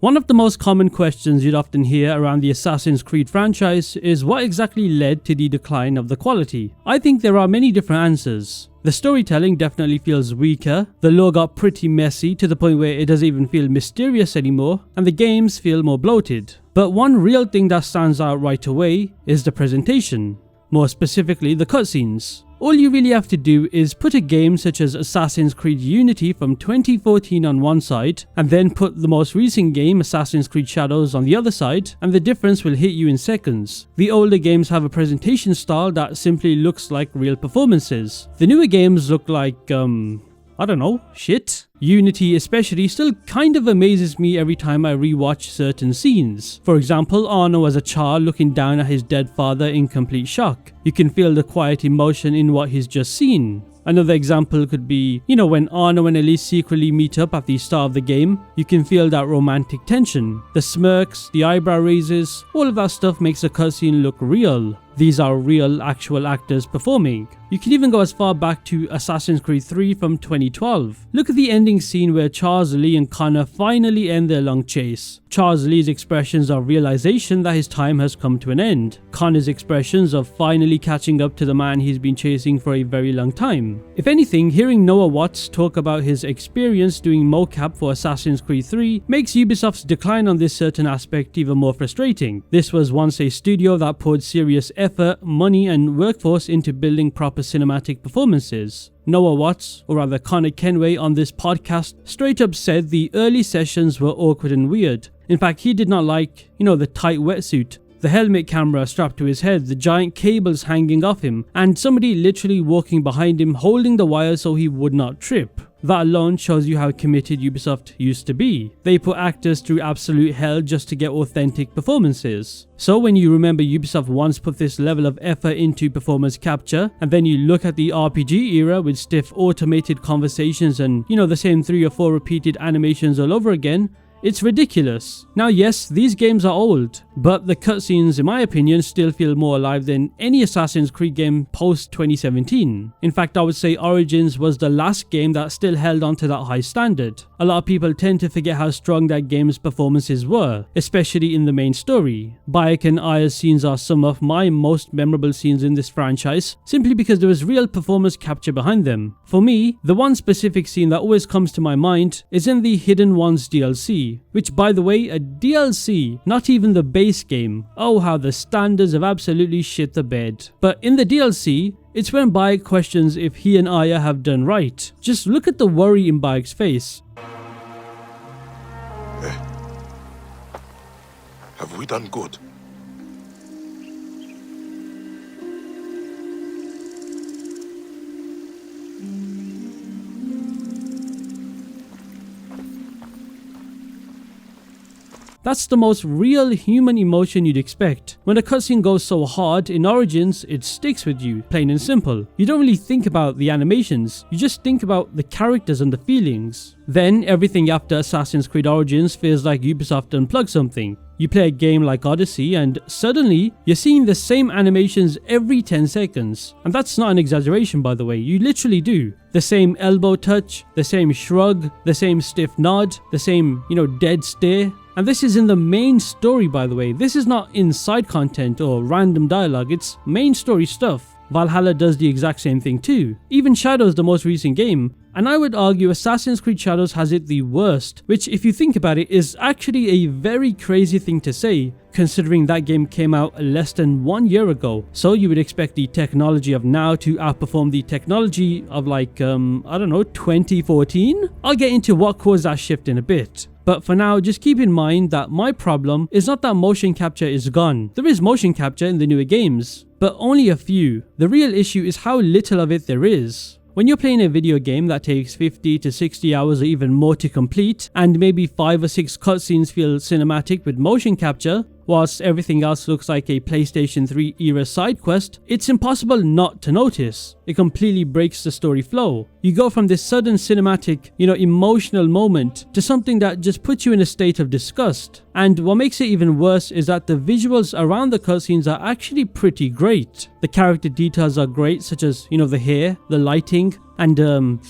One of the most common questions you'd often hear around the Assassin's Creed franchise is what exactly led to the decline of the quality. I think there are many different answers. The storytelling definitely feels weaker, the lore got pretty messy to the point where it doesn't even feel mysterious anymore, and the games feel more bloated. But one real thing that stands out right away is the presentation. More specifically, the cutscenes. All you really have to do is put a game such as Assassin's Creed Unity from 2014 on one side, and then put the most recent game, Assassin's Creed Shadows, on the other side, and the difference will hit you in seconds. The older games have a presentation style that simply looks like real performances. The newer games look like, I don't know, shit. Unity especially still kind of amazes me every time I rewatch certain scenes. For example, Arno as a child looking down at his dead father in complete shock. You can feel the quiet emotion in what he's just seen. Another example could be, when Arno and Elise secretly meet up at the start of the game, you can feel that romantic tension. The smirks, the eyebrow raises, all of that stuff makes the cutscene look real. These are real, actual actors performing. You can even go as far back to Assassin's Creed 3 from 2012. Look at the ending scene where Charles Lee and Connor finally end their long chase. Charles Lee's expressions of realization that his time has come to an end. Connor's expressions of finally catching up to the man he's been chasing for a very long time. If anything, hearing Noah Watts talk about his experience doing mocap for Assassin's Creed 3 makes Ubisoft's decline on this certain aspect even more frustrating. This was once a studio that poured serious effort, money and workforce into building proper cinematic performances. Noah Watts, or rather Connor Kenway on this podcast, straight up said the early sessions were awkward and weird. In fact, he did not like, the tight wetsuit, the helmet camera strapped to his head, the giant cables hanging off him, and somebody literally walking behind him holding the wire so he would not trip. That alone shows you how committed Ubisoft used to be. They put actors through absolute hell just to get authentic performances. So when you remember Ubisoft once put this level of effort into performance capture, and then you look at the RPG era with stiff automated conversations and, the same 3 or 4 repeated animations all over again, it's ridiculous. Now yes, these games are old, but the cutscenes in my opinion still feel more alive than any Assassin's Creed game post 2017. In fact, I would say Origins was the last game that still held on to that high standard. A lot of people tend to forget how strong that game's performances were, especially in the main story. Bayek and Aya's scenes are some of my most memorable scenes in this franchise, simply because there was real performance capture behind them. For me, the one specific scene that always comes to my mind is in the Hidden Ones DLC. Which, by the way, a DLC, not even the base game. Oh, how the standards have absolutely shit the bed. But in the DLC, it's when Bayek questions if he and Aya have done right. Just look at the worry in Bayek's face. Hey, have we done good? That's the most real human emotion you'd expect. When a cutscene goes so hard in Origins, it sticks with you, plain and simple. You don't really think about the animations, you just think about the characters and the feelings. Then everything after Assassin's Creed Origins feels like Ubisoft unplugged something. You play a game like Odyssey and suddenly you're seeing the same animations every 10 seconds. And that's not an exaggeration, by the way, you literally do. The same elbow touch, the same shrug, the same stiff nod, the same, dead stare. And this is in the main story, by the way. This is not in side content or random dialogue, it's main story stuff. Valhalla does the exact same thing too. Even Shadows, the most recent game, and I would argue Assassin's Creed Shadows has it the worst, which if you think about it is actually a very crazy thing to say, considering that game came out less than 1 year ago. So you would expect the technology of now to outperform the technology of 2014? I'll get into what caused that shift in a bit. But for now, just keep in mind that my problem is not that motion capture is gone. There is motion capture in the newer games, but only a few. The real issue is how little of it there is. When you're playing a video game that takes 50 to 60 hours or even more to complete, and maybe 5 or 6 cutscenes feel cinematic with motion capture, whilst everything else looks like a PlayStation 3 era side quest, it's impossible not to notice. It completely breaks the story flow. You go from this sudden cinematic, emotional moment to something that just puts you in a state of disgust. And what makes it even worse is that the visuals around the cutscenes are actually pretty great. The character details are great, such as, the hair, the lighting, and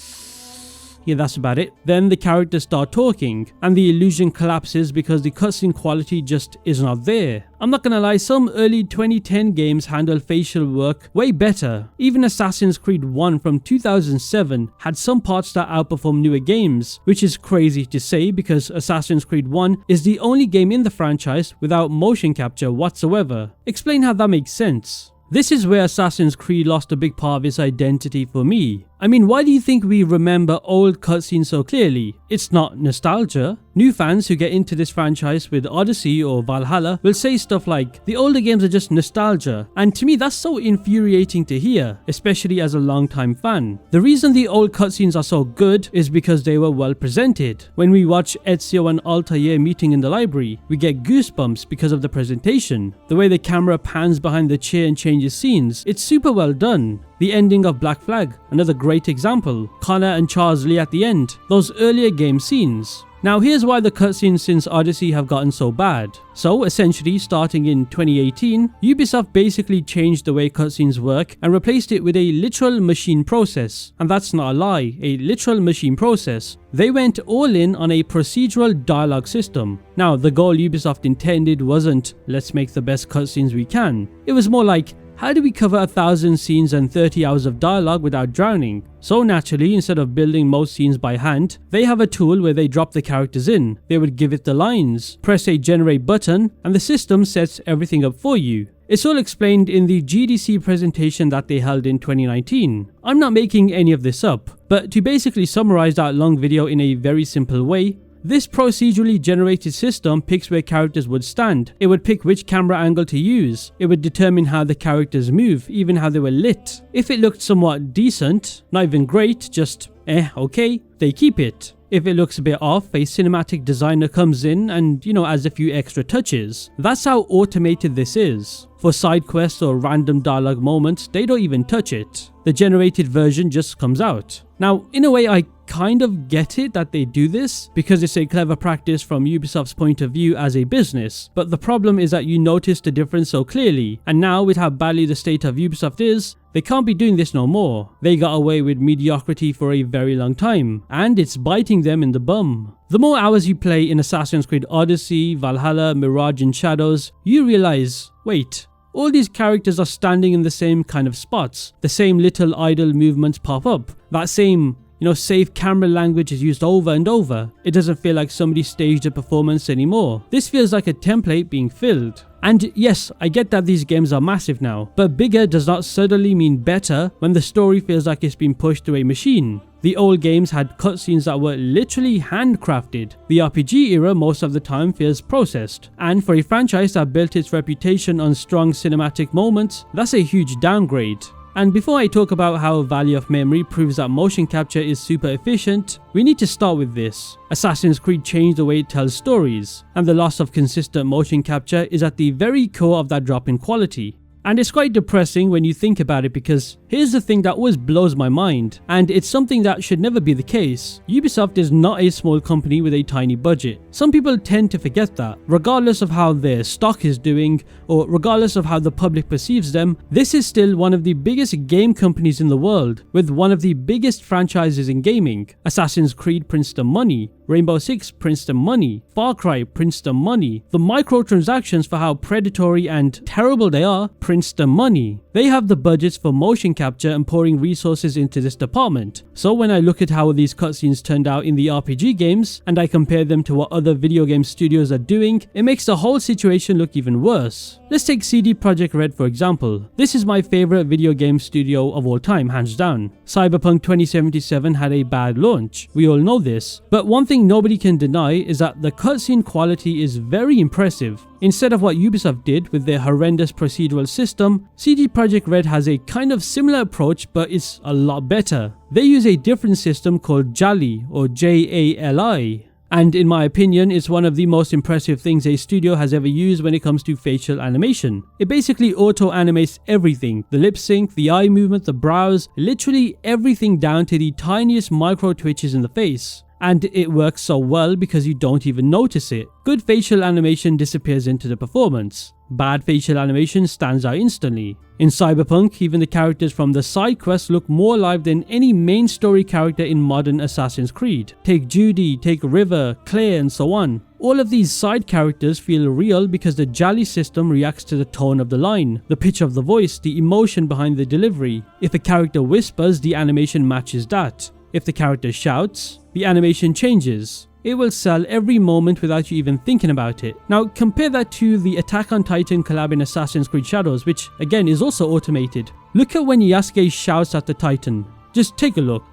yeah, that's about it. Then the characters start talking, and the illusion collapses because the cutscene quality just is not there. I'm not gonna lie, some early 2010 games handle facial work way better. Even Assassin's Creed 1 from 2007 had some parts that outperform newer games, which is crazy to say because Assassin's Creed 1 is the only game in the franchise without motion capture whatsoever. Explain how that makes sense. This is where Assassin's Creed lost a big part of its identity for me. I mean, why do you think we remember old cutscenes so clearly? It's not nostalgia. New fans who get into this franchise with Odyssey or Valhalla will say stuff like, the older games are just nostalgia, and to me that's so infuriating to hear, especially as a long-time fan. The reason the old cutscenes are so good is because they were well presented. When we watch Ezio and Altair meeting in the library, we get goosebumps because of the presentation. The way the camera pans behind the chair and changes scenes, it's super well done. The ending of Black Flag, another great example. Connor and Charles Lee at the end, those earlier game scenes. Now here's why the cutscenes since Odyssey have gotten so bad. So essentially, starting in 2018, Ubisoft basically changed the way cutscenes work and replaced it with a literal machine process. And that's not a lie, a literal machine process. They went all in on a procedural dialogue system. Now the goal Ubisoft intended wasn't, let's make the best cutscenes we can. It was more like, how do we cover 1,000 scenes and 30 hours of dialogue without drowning? So naturally, instead of building most scenes by hand, they have a tool where they drop the characters in. They would give it the lines, press a generate button, and the system sets everything up for you. It's all explained in the GDC presentation that they held in 2019. I'm not making any of this up, but to basically summarize that long video in a very simple way, this procedurally generated system picks where characters would stand. It would pick which camera angle to use. It would determine how the characters move, even how they were lit. If it looked somewhat decent, not even great, just okay, they keep it. If it looks a bit off, a cinematic designer comes in and, adds a few extra touches. That's how automated this is. For side quests or random dialogue moments, they don't even touch it. The generated version just comes out. Now, in a way, I kind of get it that they do this because it's a clever practice from Ubisoft's point of view as a business, but the problem is that you notice the difference so clearly, and now with how badly the state of Ubisoft is, they can't be doing this no more. They got away with mediocrity for a very long time, and it's biting them in the bum. The more hours you play in Assassin's Creed Odyssey, Valhalla, Mirage and Shadows, you realize, wait, all these characters are standing in the same kind of spots. The same little idle movements pop up. That same, safe camera language is used over and over. It doesn't feel like somebody staged a performance anymore. This feels like a template being filled. And yes, I get that these games are massive now, but bigger does not suddenly mean better when the story feels like it's been pushed through a machine. The old games had cutscenes that were literally handcrafted. The RPG era most of the time feels processed. And for a franchise that built its reputation on strong cinematic moments, that's a huge downgrade. And before I talk about how Valley of Memory proves that motion capture is super efficient, we need to start with this. Assassin's Creed changed the way it tells stories, and the loss of consistent motion capture is at the very core of that drop in quality. And it's quite depressing when you think about it because here's the thing that always blows my mind, and it's something that should never be the case. Ubisoft is not a small company with a tiny budget. Some people tend to forget that. Regardless of how their stock is doing, or regardless of how the public perceives them, this is still one of the biggest game companies in the world, with one of the biggest franchises in gaming. Assassin's Creed prints the money, Rainbow Six prints the money, Far Cry prints the money, the microtransactions for how predatory and terrible they are prints the money. They have the budgets for motion capture and pouring resources into this department. So when I look at how these cutscenes turned out in the RPG games, and I compare them to what other video game studios are doing, it makes the whole situation look even worse. Let's take CD Projekt Red for example. This is my favorite video game studio of all time, hands down. Cyberpunk 2077 had a bad launch. We all know this. But one thing nobody can deny is that the cutscene quality is very impressive. Instead of what Ubisoft did with their horrendous procedural system, CD Projekt Red has a kind of similar approach, but it's a lot better. They use a different system called JALI or JALI. And in my opinion, it's one of the most impressive things a studio has ever used when it comes to facial animation. It basically auto-animates everything, the lip sync, the eye movement, the brows, literally everything down to the tiniest micro twitches in the face. and it works so well because you don't even notice it. Good facial animation disappears into the performance. Bad facial animation stands out instantly. In Cyberpunk, even the characters from the side quests look more alive than any main story character in modern Assassin's Creed. Take Judy, take River, Claire, and so on. All of these side characters feel real because the JALI system reacts to the tone of the line, the pitch of the voice, the emotion behind the delivery. If a character whispers, the animation matches that. If the character shouts, the animation changes. It will sell every moment without you even thinking about it. Now compare that to the Attack on Titan collab in Assassin's Creed Shadows, which again is also automated. Look at when Yasuke shouts at the Titan. Just take a look.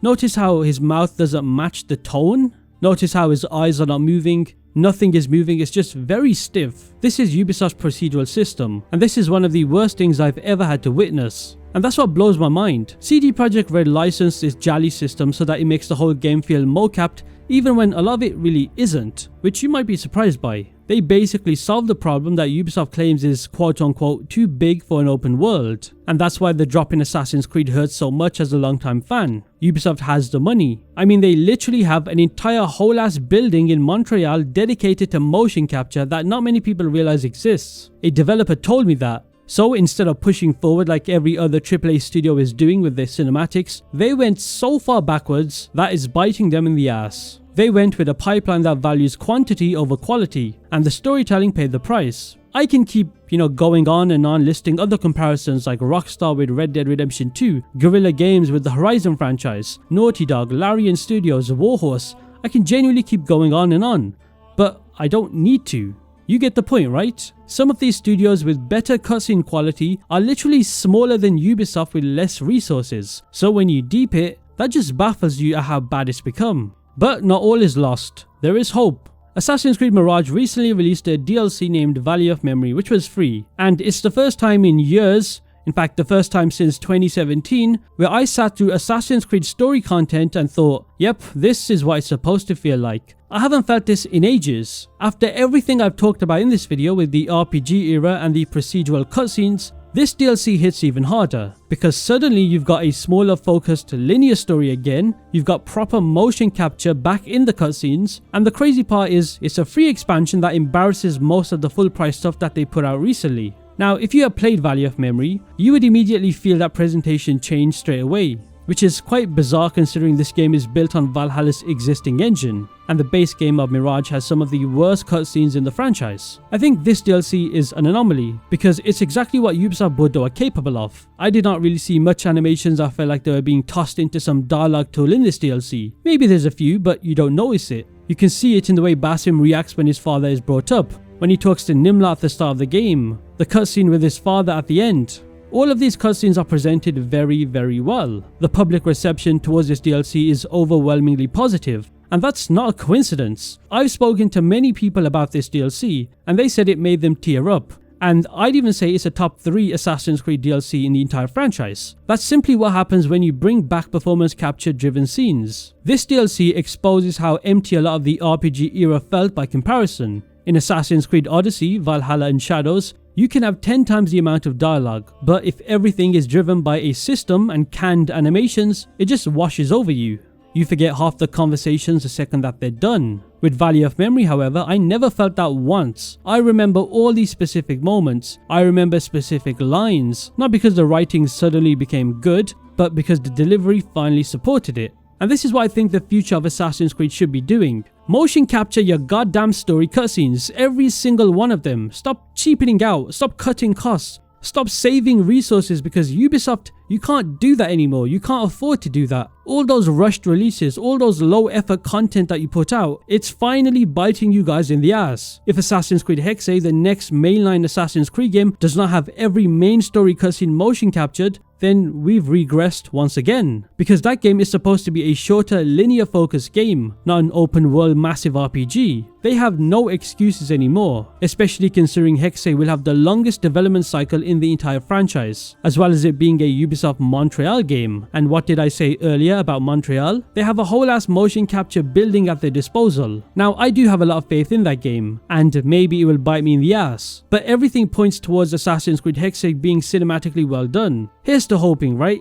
Notice how his mouth doesn't match the tone? Notice how his eyes are not moving? Nothing is moving, it's just very stiff. This is Ubisoft's procedural system, and this is one of the worst things I've ever had to witness. And that's what blows my mind. CD Projekt Red licensed this JALI system so that it makes the whole game feel mocapped even when a lot of it really isn't, which you might be surprised by. They basically solved the problem that Ubisoft claims is quote unquote too big for an open world. And that's why the drop in Assassin's Creed hurts so much as a longtime fan. Ubisoft has the money. I mean, they literally have an entire whole ass building in Montreal dedicated to motion capture that not many people realize exists. A developer told me that. So instead of pushing forward like every other AAA studio is doing with their cinematics, they went so far backwards that is biting them in the ass. They went with a pipeline that values quantity over quality, and the storytelling paid the price. I can keep, going on and on listing other comparisons like Rockstar with Red Dead Redemption 2, Guerrilla Games with the Horizon franchise, Naughty Dog, Larian Studios, Warhorse. I can genuinely keep going on and on, but I don't need to. You get the point, right? Some of these studios with better cutscene quality are literally smaller than Ubisoft with less resources. So when you deep it, that just baffles you at how bad it's become. But not all is lost. There is hope. Assassin's Creed Mirage recently released a DLC named Valley of Memory, which was free. And it's the first time in years, in fact the first time since 2017, where I sat through Assassin's Creed story content and thought, yep, this is what it's supposed to feel like. I haven't felt this in ages. After everything I've talked about in this video with the RPG era and the procedural cutscenes, this DLC hits even harder, because suddenly you've got a smaller focused linear story again, you've got proper motion capture back in the cutscenes, and the crazy part is it's a free expansion that embarrasses most of the full price stuff that they put out recently. Now if you have played Valley of Memory, you would immediately feel that presentation change straight away, which is quite bizarre considering this game is built on Valhalla's existing engine, and the base game of Mirage has some of the worst cutscenes in the franchise. I think this DLC is an anomaly, because it's exactly what Ubisoft Bordeaux are capable of. I did not really see much animations that felt like they were being tossed into some dialogue tool in this DLC. Maybe there's a few, but you don't notice it. You can see it in the way Basim reacts when his father is brought up, when he talks to Nimla at the start of the game, the cutscene with his father at the end. All of these cutscenes are presented very, very well. The public reception towards this DLC is overwhelmingly positive, and that's not a coincidence. I've spoken to many people about this DLC, and they said it made them tear up. And I'd even say it's a top 3 Assassin's Creed DLC in the entire franchise. That's simply what happens when you bring back performance capture driven scenes. This DLC exposes how empty a lot of the RPG era felt by comparison. In Assassin's Creed Odyssey, Valhalla and Shadows, you can have 10 times the amount of dialogue, but if everything is driven by a system and canned animations, it just washes over you. You forget half the conversations the second that they're done. With Valley of Memory, however, I never felt that once. I remember all these specific moments. I remember specific lines, not because the writing suddenly became good, but because the delivery finally supported it. And this is what I think the future of Assassin's Creed should be doing. Motion capture your goddamn story cutscenes, every single one of them. Stop cheapening out, stop cutting costs, stop saving resources, because Ubisoft, you can't do that anymore. You can't afford to do that. All those rushed releases, all those low effort content that you put out, it's finally biting you guys in the ass. If Assassin's Creed Hexe, the next mainline Assassin's Creed game, does not have every main story cutscene motion captured, then we've regressed once again. Because that game is supposed to be a shorter linear focused game, not an open world massive RPG. They have no excuses anymore, especially considering Hexe will have the longest development cycle in the entire franchise, as well as it being a Ubisoft Montreal game. And what did I say earlier about Montreal? They have a whole ass motion capture building at their disposal. Now I do have a lot of faith in that game, and maybe it will bite me in the ass, but everything points towards Assassin's Creed Hexe being cinematically well done. Here's to hoping, right?